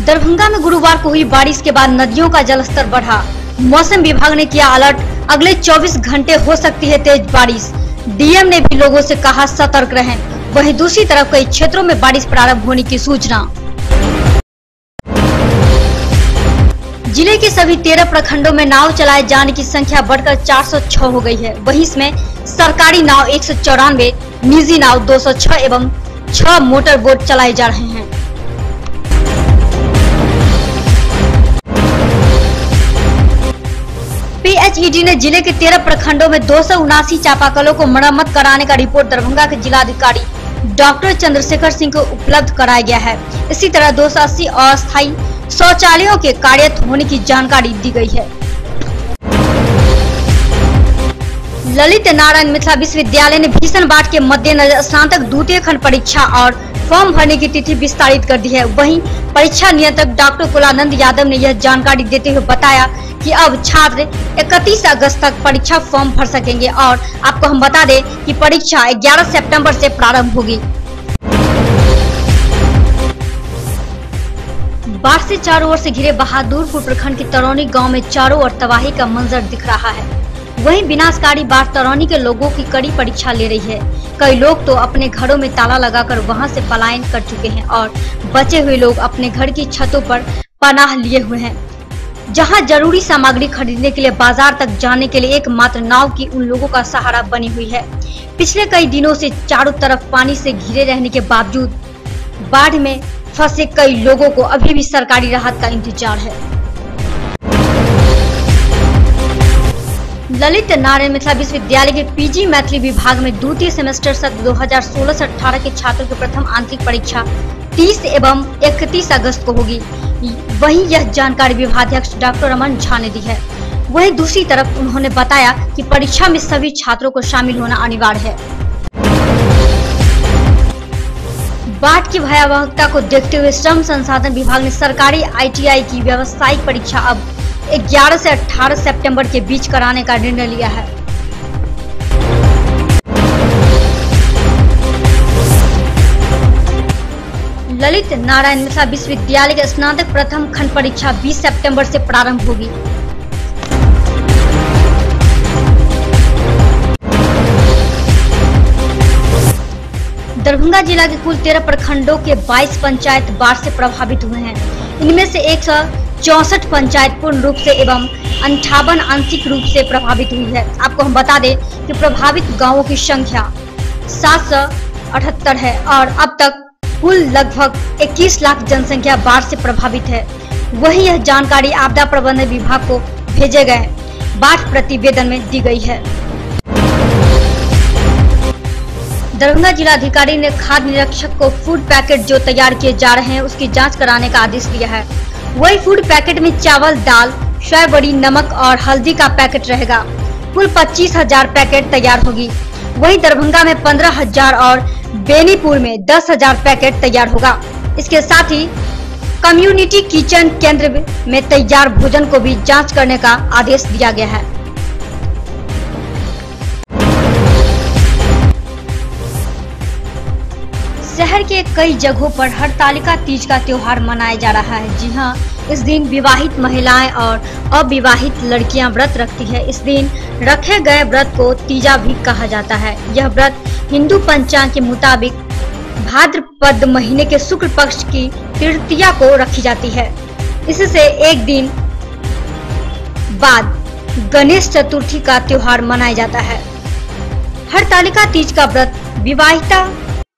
दरभंगा में गुरुवार को हुई बारिश के बाद नदियों का जलस्तर बढ़ा। मौसम विभाग ने किया अलर्ट, अगले 24 घंटे हो सकती है तेज बारिश। डीएम ने भी लोगों से कहा सतर्क रहें। वहीं दूसरी तरफ कई क्षेत्रों में बारिश प्रारंभ होने की सूचना। जिले के सभी 13 प्रखंडों में नाव चलाए जाने की संख्या बढ़कर 406 हो गई है। वहीं इसमें सरकारी नाव 194, निजी नाव 206 एवं 6 मोटर बोट चलाए जा रहे हैं। पीएचईडी ने जिले के 13 प्रखंडों में 279 चापाकलों को मरम्मत कराने का रिपोर्ट दरभंगा के जिलाधिकारी डॉक्टर चंद्रशेखर सिंह को उपलब्ध कराया गया है। इसी तरह 280 अस्थायी शौचालयों के कार्यरत होने की जानकारी दी गई है। ललित नारायण मिथिला विश्वविद्यालय ने भीषण बाढ़ के मद्देनजर स्नातक द्वितीय खंड परीक्षा और फॉर्म भरने की तिथि विस्तारित कर दी है। वहीं परीक्षा नियंत्रक डॉक्टर कुलानंद यादव ने यह जानकारी देते हुए बताया कि अब छात्र 31 अगस्त तक परीक्षा फॉर्म भर सकेंगे और आपको हम बता दें कि परीक्षा 11 सितंबर से प्रारंभ होगी। बाढ़ से चारों ओर से घिरे बहादुरपुर प्रखंड के तरौनी गांव में चारों ओर तबाही का मंजर दिख रहा है। वहीं विनाशकारी बाढ़ तरौनी के लोगों की कड़ी परीक्षा ले रही है। कई लोग तो अपने घरों में ताला लगाकर वहां से पलायन कर चुके हैं और बचे हुए लोग अपने घर की छतों पर पनाह लिए हुए हैं। जहां जरूरी सामग्री खरीदने के लिए बाजार तक जाने के लिए एकमात्र नाव की उन लोगों का सहारा बनी हुई है। पिछले कई दिनों से चारों तरफ पानी से घिरे रहने के बावजूद बाढ़ में फंसे कई लोगों को अभी भी सरकारी राहत का इंतजार है। ललित नारायण मिथिला विश्वविद्यालय के पीजी मैथिली विभाग में द्वितीय सेमेस्टर सत्र 2016 से 18 के छात्रों की प्रथम आंतरिक परीक्षा 30 एवं 31 अगस्त को होगी। वहीं यह जानकारी विभागाध्यक्ष डॉक्टर रमन झा ने दी है। वहीं दूसरी तरफ उन्होंने बताया कि परीक्षा में सभी छात्रों को शामिल होना अनिवार्य है। बाढ़ की भयावहता को देखते हुए श्रम संसाधन विभाग ने सरकारी आईटीआई की व्यावसायिक परीक्षा अब 11 से 18 सितंबर के बीच कराने का निर्णय लिया है। ललित नारायण मिथिला विश्वविद्यालय के स्नातक प्रथम खंड परीक्षा 20 सितंबर से प्रारंभ होगी। दरभंगा जिला के कुल 13 प्रखंडों के 22 पंचायत बाढ़ से प्रभावित हुए हैं। इनमें से 164 पंचायत पूर्ण रूप से एवं 58 आंशिक रूप से प्रभावित हुई है। आपको हम बता दें कि प्रभावित गांवों की संख्या 778 है और अब तक कुल लगभग 21 लाख जनसंख्या बाढ़ से प्रभावित है। वहीं यह जानकारी आपदा प्रबंधन विभाग को भेजे गए बाढ़ प्रतिवेदन में दी गई है। दरभंगा जिलाधिकारी ने खाद्य निरीक्षक को फूड पैकेट जो तैयार किए जा रहे हैं उसकी जांच कराने का आदेश दिया है। वही फूड पैकेट में चावल, दाल, सोयाबड़ी, नमक और हल्दी का पैकेट रहेगा। कुल 25,000 पैकेट तैयार होगी। वही दरभंगा में 15,000 और बेनीपुर में 10,000 पैकेट तैयार होगा। इसके साथ ही कम्युनिटी किचन केंद्र में तैयार भोजन को भी जांच करने का आदेश दिया गया है। शहर के कई जगहों पर हरतालिका तीज का त्योहार मनाया जा रहा है। जी हां, इस दिन विवाहित महिलाएं और अविवाहित लड़कियां व्रत रखती है। इस दिन रखे गए व्रत को तीजा भी कहा जाता है। यह व्रत हिंदू पंचांग के मुताबिक भाद्रपद महीने के शुक्ल पक्ष की तृतीया को रखी जाती है। इससे एक दिन बाद गणेश चतुर्थी का त्योहार मनाया जाता है। हरतालिका तीज का व्रत विवाहिता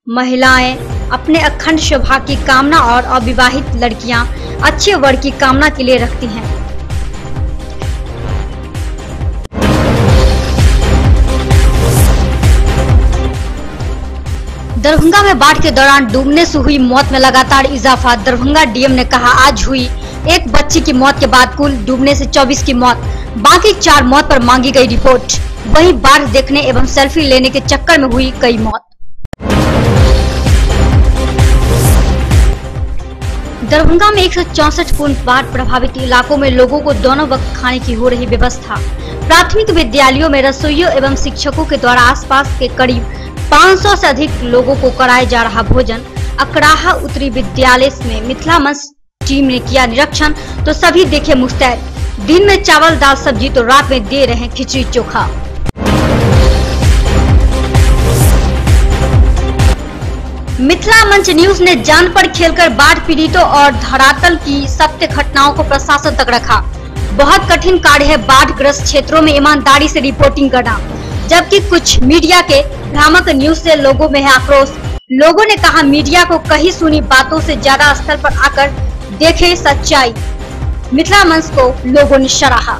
महिलाएं अपने अखंड सौभाग्य की कामना और अविवाहित लड़कियां अच्छे वर की कामना के लिए रखती हैं। दरभंगा में बाढ़ के दौरान डूबने से हुई मौत में लगातार इजाफा। दरभंगा डीएम ने कहा आज हुई एक बच्ची की मौत के बाद कुल डूबने से 24 की मौत, बाकी 4 मौत पर मांगी गई रिपोर्ट। वहीं बाढ़ देखने एवं सेल्फी लेने के चक्कर में हुई कई मौत। दरभंगा में 164 पूर्ण बाढ़ प्रभावित इलाकों में लोगों को दोनों वक्त खाने की हो रही व्यवस्था। प्राथमिक विद्यालयों में रसोइयों एवं शिक्षकों के द्वारा आसपास के करीब 500 से अधिक लोगों को कराया जा रहा भोजन। अकराहा उत्तरी विद्यालय में मिथिला मंच टीम ने किया निरीक्षण तो सभी देखे मुस्तैद। दिन में चावल दाल सब्जी तो रात में दे रहे खिचड़ी चोखा। मिथिला मंच न्यूज ने जान पर खेलकर बाढ़ पीड़ितों और धरातल की सत्य घटनाओं को प्रशासन तक रखा। बहुत कठिन कार्य है बाढ़ ग्रस्त क्षेत्रों में ईमानदारी से रिपोर्टिंग करना, जबकि कुछ मीडिया के भ्रामक न्यूज से लोगों में है आक्रोश। लोगों ने कहा मीडिया को कही सुनी बातों से ज्यादा स्थल पर आकर देखे सच्चाई। मिथिला मंच को लोगों ने सराहा।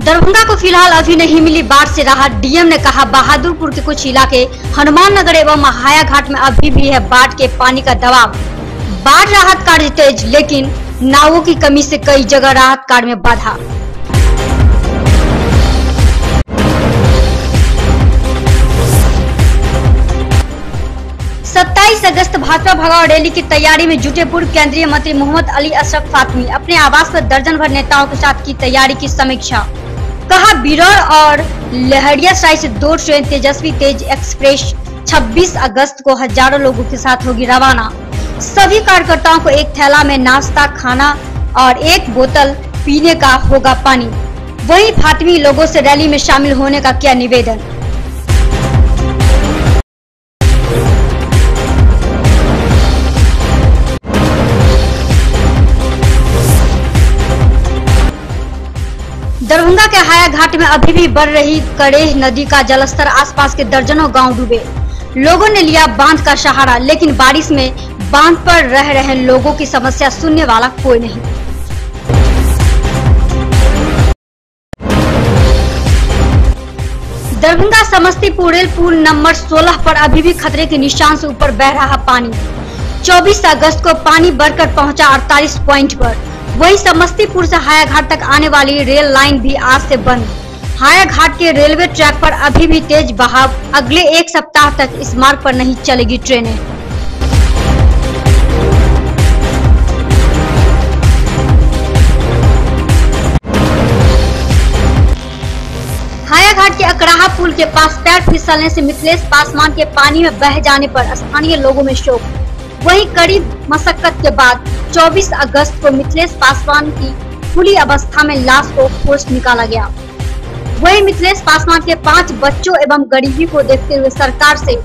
दरभंगा को फिलहाल अभी नहीं मिली बाढ़ से राहत। डीएम ने कहा बहादुरपुर के कुछ इलाके, हनुमान नगर एवं हाया घाट में अभी भी है बाढ़ के पानी का दबाव। बाढ़ राहत कार्य तेज, लेकिन नावों की कमी से कई जगह राहत कार्य में बाधा। अगस्त भाजपा भगाओ रैली की तैयारी में जुटे पूर्व केंद्रीय मंत्री मोहम्मद अली अशरफ फातमी अपने आवास पर दर्जन भर नेताओं के साथ की तैयारी की समीक्षा। कहा बिरौर और लहरियासराय से 2 ट्रेन तेजस्वी तेज एक्सप्रेस 26 अगस्त को हजारों लोगों के साथ होगी रवाना। सभी कार्यकर्ताओं को एक थैला में नाश्ता, खाना और 1 बोतल पीने का होगा पानी। वहीं फातमी लोगों से रैली में शामिल होने का किया निवेदन। दरभंगा के हाया घाट में अभी भी बढ़ रही कड़ेह नदी का जलस्तर, आसपास के दर्जनों गांव डूबे। लोगों ने लिया बांध का सहारा, लेकिन बारिश में बांध पर रह रहे लोगों की समस्या सुनने वाला कोई नहीं। दरभंगा समस्तीपुर रेल पुल नंबर 16 पर अभी भी खतरे के निशान से ऊपर बह रहा पानी। 24 अगस्त को पानी बढ़कर पहुंचा 48 पॉइंट पर। वहीं समस्तीपुर से हाया घाट तक आने वाली रेल लाइन भी आज से बंद। हाया घाट के रेलवे ट्रैक पर अभी भी तेज बहाव। अगले 1 सप्ताह तक इस मार्ग पर नहीं चलेगी ट्रेनें। हाया घाट के अकड़ाहा पुल के पास पैर फिसलने से मिथिलेश पासवान के पानी में बह जाने पर स्थानीय लोगों में शोक। वहीं कड़ी मशक्कत के बाद 24 अगस्त को मिथिलेश पासवान की खुली अवस्था में लाश को खोज निकाला गया। वहीं मिथिलेश पासवान के 5 बच्चों एवं गरीबी को देखते हुए सरकार से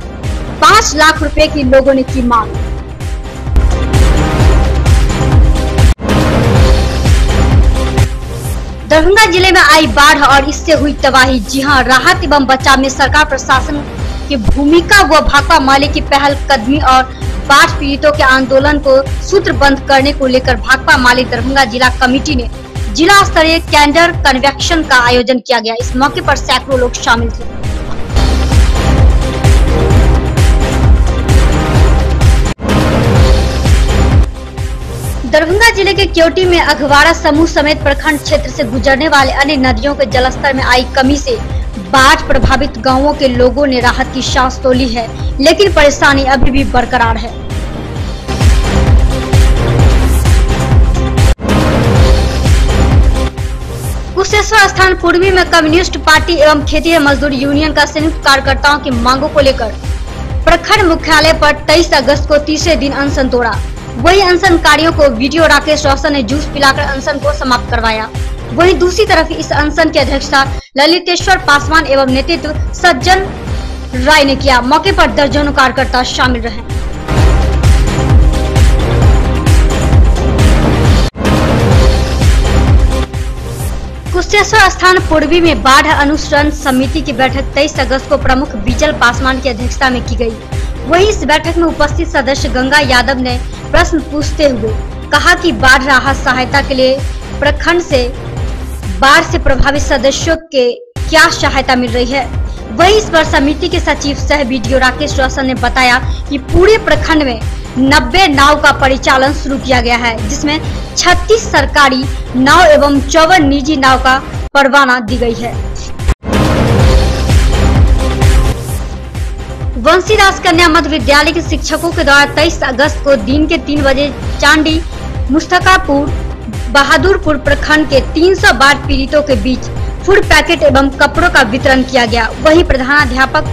5 लाख रुपए की लोगों ने की मांग। दरभंगा जिले में आई बाढ़ और इससे हुई तबाही। जी हां, राहत एवं बचाव में सरकार प्रशासन की भूमिका व भाकपा माले की पहल कदमी और बाढ़ पीड़ितों के आंदोलन को सूत्रबद्ध करने को लेकर भाकपा माले दरभंगा जिला कमेटी ने जिला स्तरीय कैंडर कन्वेंशन का आयोजन किया गया। इस मौके पर सैकड़ों लोग शामिल थे। दरभंगा जिले के केवटी में अघवारा समूह समेत प्रखंड क्षेत्र से गुजरने वाले अन्य नदियों के जलस्तर में आई कमी से बाढ़ प्रभावित गांवों के लोगों ने राहत की सांस तो ली है, लेकिन परेशानी अभी भी बरकरार है। कुशेश्वर स्थान पूर्वी में कम्युनिस्ट पार्टी एवं खेती मजदूर यूनियन का संयुक्त कार्यकर्ताओं की मांगों को लेकर प्रखंड मुख्यालय पर 23 अगस्त को तीसरे दिन अनशन तोड़ा। वहीं अनशनकारियों को वीडियो राकेश रोशन ने जूस पिलाकर अनशन को समाप्त करवाया। वहीं दूसरी तरफ इस अनशन की अध्यक्षता ललितेश्वर पासवान एवं नेतृत्व सज्जन राय ने किया। मौके पर दर्जनों कार्यकर्ता शामिल रहे। कुशेश्वर स्थान पूर्वी में बाढ़ अनुसरण समिति की बैठक 23 अगस्त को प्रमुख बीजल पासवान की अध्यक्षता में की गई। वहीं इस बैठक में उपस्थित सदस्य गंगा यादव ने प्रश्न पूछते हुए कहा कि बाढ़ राहत सहायता के लिए प्रखंड से बाढ़ से प्रभावित सदस्यों के क्या सहायता मिल रही है। वहीं इस पर समिति के सचिव सह बीडीओ राकेश रोशन ने बताया कि पूरे प्रखंड में 90 नाव का परिचालन शुरू किया गया है, जिसमें 36 सरकारी नाव एवं 54 निजी नाव का परवाना दी गई है। वंशीदास कन्या मध्य विद्यालय के शिक्षकों के द्वारा 23 अगस्त को दिन के 3 बजे चांडी मुस्तकापुर बहादुरपुर प्रखंड के 300 बाढ़ पीड़ितों के बीच फूड पैकेट एवं कपड़ों का वितरण किया गया। वहीं प्रधानाध्यापक,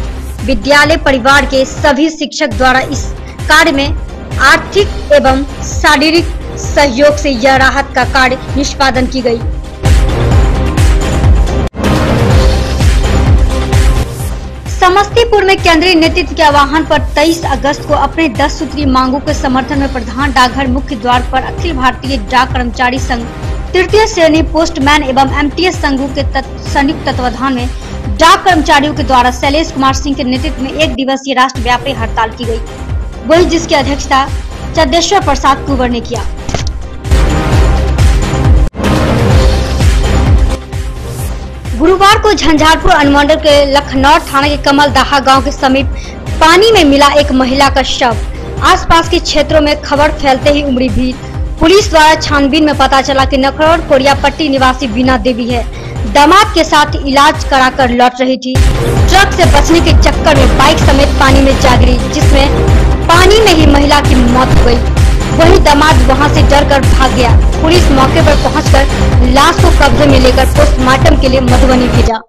विद्यालय परिवार के सभी शिक्षक द्वारा इस कार्य में आर्थिक एवं शारीरिक सहयोग से यह राहत का कार्य निष्पादन की गई। समस्तीपुर में केंद्रीय नेतृत्व के आह्वान पर 23 अगस्त को अपने 10 सूत्रीय मांगों के समर्थन में प्रधान डाकघर मुख्य द्वार पर अखिल भारतीय डाक कर्मचारी संघ तृतीय श्रेणी पोस्टमैन एवं एमटीएस संघों के संयुक्त तत्वाधान में डाक कर्मचारियों के द्वारा शैलेश कुमार सिंह के नेतृत्व में 1 दिवसीय राष्ट्रव्यापी हड़ताल की गई। वही जिसकी अध्यक्षता चंदेश्वर प्रसाद कुंवर ने किया। गुरुवार को झंझारपुर अनुमंडल के लखनौर थाना के कमलदाहा गांव के समीप पानी में मिला एक महिला का शव। आसपास के क्षेत्रों में खबर फैलते ही उमड़ी भीड़। पुलिस द्वारा छानबीन में पता चला कि नखरोर कोरियापट्टी निवासी बीना देवी है। दामाद के साथ इलाज कराकर लौट रही थी। ट्रक से बचने के चक्कर में बाइक समेत पानी में जा गिरी, जिसमें पानी में ही महिला की मौत हो गई। वही दामाद वहां से डरकर भाग गया। पुलिस मौके पर पहुंचकर लाश को कब्जे में लेकर पोस्टमार्टम के लिए मधुबनी भेजा।